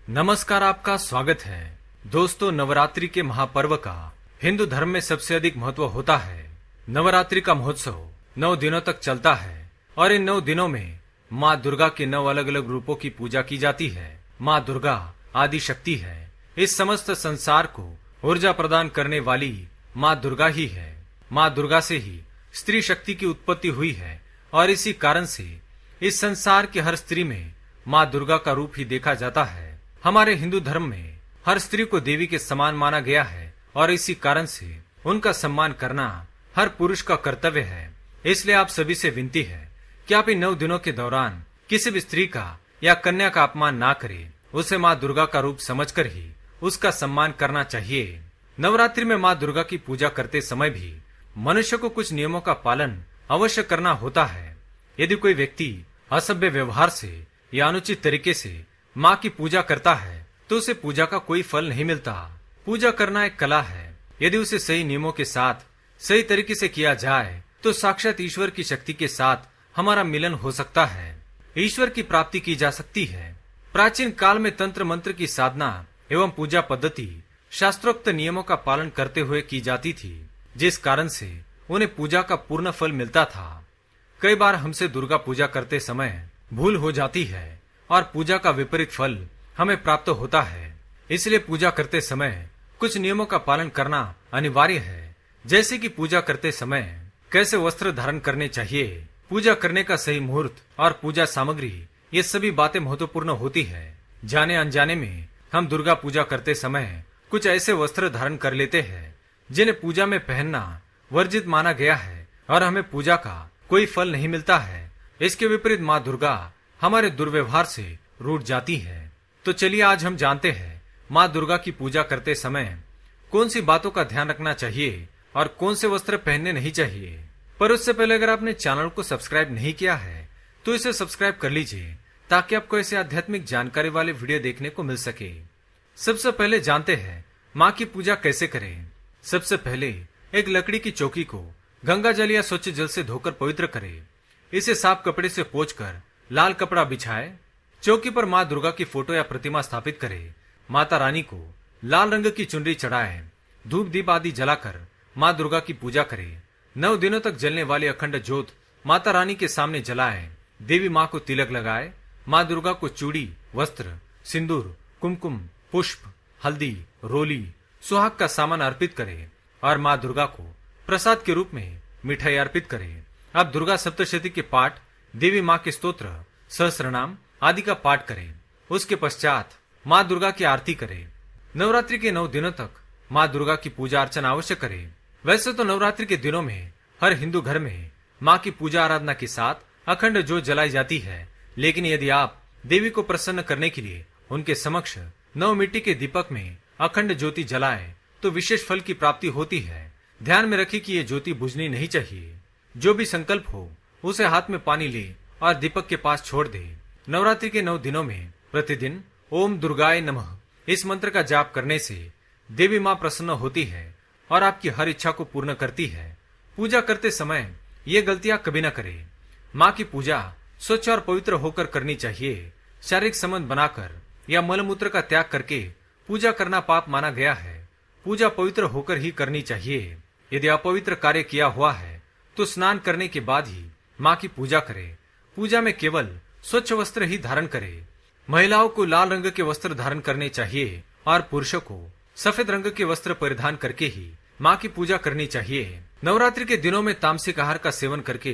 नमस्कार, आपका स्वागत है। दोस्तों, नवरात्रि के महापर्व का हिंदू धर्म में सबसे अधिक महत्व होता है। नवरात्रि का महोत्सव 9 दिनों तक चलता है और इन 9 दिनों में माँ दुर्गा के 9 अलग अलग रूपों की पूजा की जाती है। माँ दुर्गा आदि शक्ति है। इस समस्त संसार को ऊर्जा प्रदान करने वाली माँ दुर्गा ही है। माँ दुर्गा से ही स्त्री शक्ति की उत्पत्ति हुई है और इसी कारण से इस संसार की हर स्त्री में माँ दुर्गा का रूप ही देखा जाता है। हमारे हिंदू धर्म में हर स्त्री को देवी के समान माना गया है और इसी कारण से उनका सम्मान करना हर पुरुष का कर्तव्य है। इसलिए आप सभी से विनती है कि आप इन 9 दिनों के दौरान किसी भी स्त्री का या कन्या का अपमान ना करें। उसे माँ दुर्गा का रूप समझकर ही उसका सम्मान करना चाहिए। नवरात्रि में माँ दुर्गा की पूजा करते समय भी मनुष्य को कुछ नियमों का पालन अवश्य करना होता है। यदि कोई व्यक्ति असभ्य व्यवहार से या अनुचित तरीके से माँ की पूजा करता है तो उसे पूजा का कोई फल नहीं मिलता। पूजा करना एक कला है। यदि उसे सही नियमों के साथ सही तरीके से किया जाए तो साक्षात ईश्वर की शक्ति के साथ हमारा मिलन हो सकता है, ईश्वर की प्राप्ति की जा सकती है। प्राचीन काल में तंत्र मंत्र की साधना एवं पूजा पद्धति शास्त्रोक्त नियमों का पालन करते हुए की जाती थी, जिस कारण से उन्हें पूजा का पूर्ण फल मिलता था। कई बार हमसे दुर्गा पूजा करते समय भूल हो जाती है और पूजा का विपरीत फल हमें प्राप्त होता है। इसलिए पूजा करते समय कुछ नियमों का पालन करना अनिवार्य है, जैसे कि पूजा करते समय कैसे वस्त्र धारण करने चाहिए, पूजा करने का सही मुहूर्त और पूजा सामग्री, ये सभी बातें महत्वपूर्ण होती है। जाने अनजाने में हम दुर्गा पूजा करते समय कुछ ऐसे वस्त्र धारण कर लेते हैं जिन्हें पूजा में पहनना वर्जित माना गया है और हमें पूजा का कोई फल नहीं मिलता है। इसके विपरीत माँ दुर्गा हमारे दुर्व्यवहार से रूठ जाती है। तो चलिए आज हम जानते हैं माँ दुर्गा की पूजा करते समय कौन सी बातों का ध्यान रखना चाहिए और कौन से वस्त्र पहनने नहीं चाहिए। पर उससे पहले अगर आपने चैनल को सब्सक्राइब नहीं किया है तो इसे सब्सक्राइब कर लीजिए ताकि आपको ऐसे आध्यात्मिक जानकारी वाले वीडियो देखने को मिल सके। सबसे पहले जानते हैं माँ की पूजा कैसे करें। सबसे पहले एक लकड़ी की चौकी को गंगा जल या स्वच्छ जल से धोकर पवित्र करें। इसे साफ कपड़े से पोंछकर लाल कपड़ा बिछाए। चौकी पर माँ दुर्गा की फोटो या प्रतिमा स्थापित करे। माता रानी को लाल रंग की चुनरी चढ़ाए। धूप दीप आदि जलाकर माँ दुर्गा की पूजा करे। 9 दिनों तक जलने वाली अखंड ज्योत माता रानी के सामने जलाए। देवी माँ को तिलक लगाए। माँ दुर्गा को चूड़ी, वस्त्र, सिंदूर, कुमकुम, पुष्प, हल्दी, रोली, सुहाग का सामान अर्पित करे और माँ दुर्गा को प्रसाद के रूप में मिठाई अर्पित करे। अब दुर्गा सप्तशती के पाठ, देवी माँ के स्तोत्र, सहस्रनाम आदि का पाठ करें। उसके पश्चात माँ दुर्गा की आरती करें। नवरात्रि के 9 दिनों तक माँ दुर्गा की पूजा अर्चना अवश्य करें। वैसे तो नवरात्रि के दिनों में हर हिंदू घर में माँ की पूजा आराधना के साथ अखंड ज्योत जलाई जाती है, लेकिन यदि आप देवी को प्रसन्न करने के लिए उनके समक्ष 9 मिट्टी के दीपक में अखंड ज्योति जलाए तो विशेष फल की प्राप्ति होती है। ध्यान में रखिए कि ये ज्योति बुझनी नहीं चाहिए। जो भी संकल्प हो उसे हाथ में पानी ले और दीपक के पास छोड़ दे। नवरात्रि के 9 दिनों में प्रतिदिन ओम दुर्गाय नमः इस मंत्र का जाप करने से देवी माँ प्रसन्न होती है और आपकी हर इच्छा को पूर्ण करती है। पूजा करते समय ये गलतियां कभी न करें। माँ की पूजा स्वच्छ और पवित्र होकर करनी चाहिए। शारीरिक संबंध बनाकर या मलमूत्र का त्याग करके पूजा करना पाप माना गया है। पूजा पवित्र होकर ही करनी चाहिए। यदि अपवित्र कार्य किया हुआ है तो स्नान करने के बाद ही माँ की पूजा करें। पूजा में केवल स्वच्छ वस्त्र ही धारण करें। महिलाओं को लाल रंग के वस्त्र धारण करने चाहिए और पुरुषों को सफेद रंग के वस्त्र परिधान करके ही माँ की पूजा करनी चाहिए। नवरात्रि के दिनों में तामसिक आहार का सेवन करके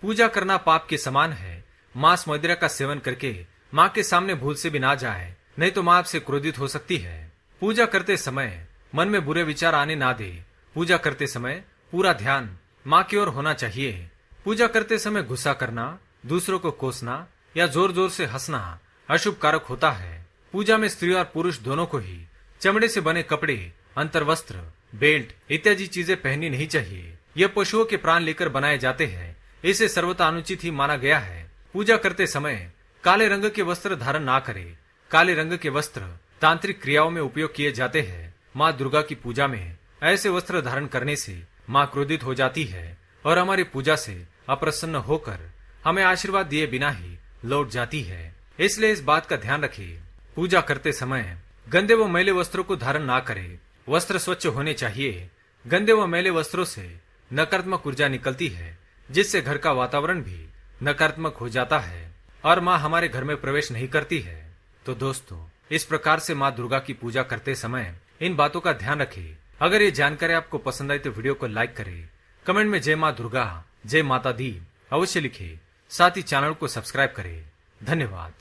पूजा करना पाप के समान है। मांस मदिरा का सेवन करके माँ के सामने भूल से भी ना जाए, नहीं तो माँ आपसे क्रोधित हो सकती है। पूजा करते समय मन में बुरे विचार आने ना दे। पूजा करते समय पूरा ध्यान माँ की ओर होना चाहिए। पूजा करते समय गुस्सा करना, दूसरों को कोसना या जोर जोर से हंसना अशुभ कारक होता है। पूजा में स्त्री और पुरुष दोनों को ही चमड़े से बने कपड़े, अंतर्वस्त्र, बेल्ट इत्यादि चीजें पहननी नहीं चाहिए। यह पशुओं के प्राण लेकर बनाए जाते हैं। इसे सर्वथा अनुचित ही माना गया है। पूजा करते समय काले रंग के वस्त्र धारण ना करें। काले रंग के वस्त्र तांत्रिक क्रियाओं में उपयोग किए जाते हैं। माँ दुर्गा की पूजा में ऐसे वस्त्र धारण करने से माँ क्रोधित हो जाती है और हमारी पूजा से अप्रसन्न होकर हमें आशीर्वाद दिए बिना ही लौट जाती है। इसलिए इस बात का ध्यान रखें। पूजा करते समय गंदे व मैले वस्त्रों को धारण ना करें। वस्त्र स्वच्छ होने चाहिए। गंदे व मैले वस्त्रों से नकारात्मक ऊर्जा निकलती है, जिससे घर का वातावरण भी नकारात्मक हो जाता है और माँ हमारे घर में प्रवेश नहीं करती है। तो दोस्तों, इस प्रकार से माँ दुर्गा की पूजा करते समय इन बातों का ध्यान रखें। अगर ये जानकारी आपको पसंद आई तो वीडियो को लाइक करें, कमेंट में जय माँ दुर्गा, जय माता दी अवश्य लिखें। साथ ही चैनल को सब्सक्राइब करें। धन्यवाद।